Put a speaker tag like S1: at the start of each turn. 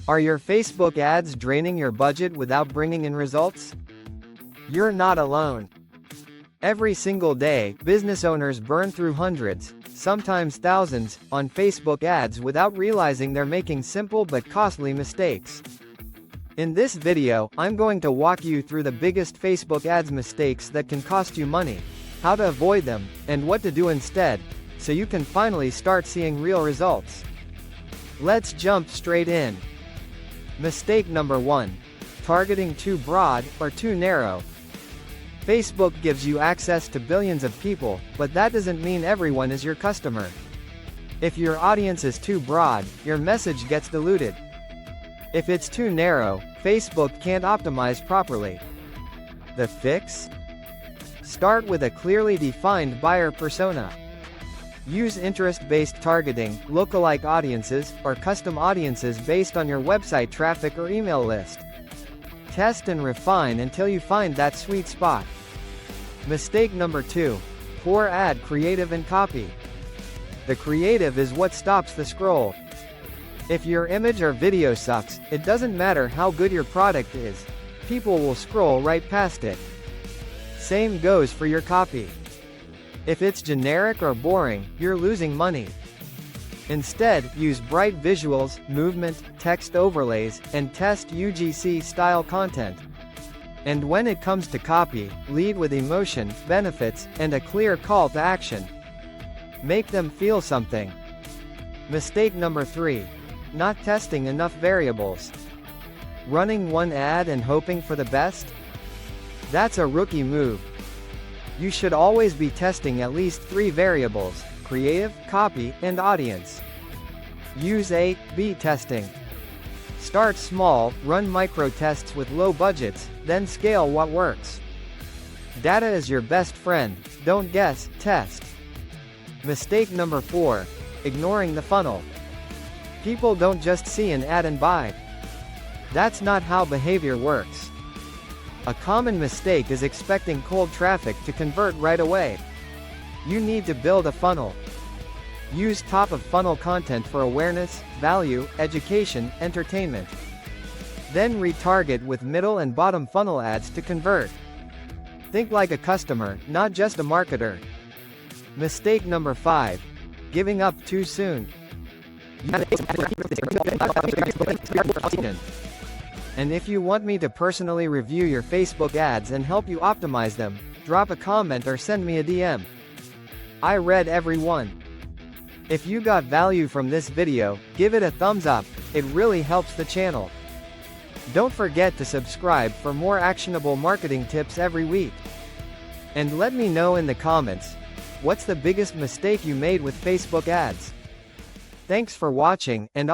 S1: Are your Facebook ads draining your budget without bringing in results? You're not alone. Every single day, business owners burn through hundreds, sometimes thousands, on Facebook ads without realizing they're making simple but costly mistakes. In this video, I'm going to walk you through the biggest Facebook ads mistakes that can cost you money, how to avoid them, and what to do instead, so you can finally start seeing real results. Let's jump straight in. Mistake number 1. Targeting too broad, or too narrow. Facebook gives you access to billions of people, but that doesn't mean everyone is your customer. If your audience is too broad, your message gets diluted. If it's too narrow, Facebook can't optimize properly. The fix? Start with a clearly defined buyer persona. Use interest-based targeting, lookalike audiences, or custom audiences based on your website traffic or email list. Test and refine until you find that sweet spot. Mistake number 2. Poor ad creative and copy. The creative is what stops the scroll. If your image or video sucks, it doesn't matter how good your product is. People will scroll right past it. Same goes for your copy. If it's generic or boring, you're losing money. Instead, use bright visuals, movement, text overlays, and test UGC-style content. And when it comes to copy, lead with emotion, benefits, and a clear call to action. Make them feel something. Mistake number 3. Not testing enough variables. Running one ad and hoping for the best? That's a rookie move. You should always be testing at least 3 variables: creative, copy, and audience. Use A/B testing. Start small, run micro tests with low budgets, then scale what works. Data is your best friend, don't guess, test. Mistake number 4. Ignoring the funnel. People don't just see an ad and buy. That's not how behavior works. A common mistake is expecting cold traffic to convert right away. You need to build a funnel. Use top-of-funnel content for awareness, value, education, entertainment. Then retarget with middle and bottom funnel ads to convert. Think like a customer, not just a marketer. Mistake number 5. Giving up too soon. And if you want me to personally review your Facebook ads and help you optimize them, drop a comment or send me a DM. I read every one. If you got value from this video, give it a thumbs up, it really helps the channel. Don't forget to subscribe for more actionable marketing tips every week. And let me know in the comments, what's the biggest mistake you made with Facebook ads? Thanks for watching, and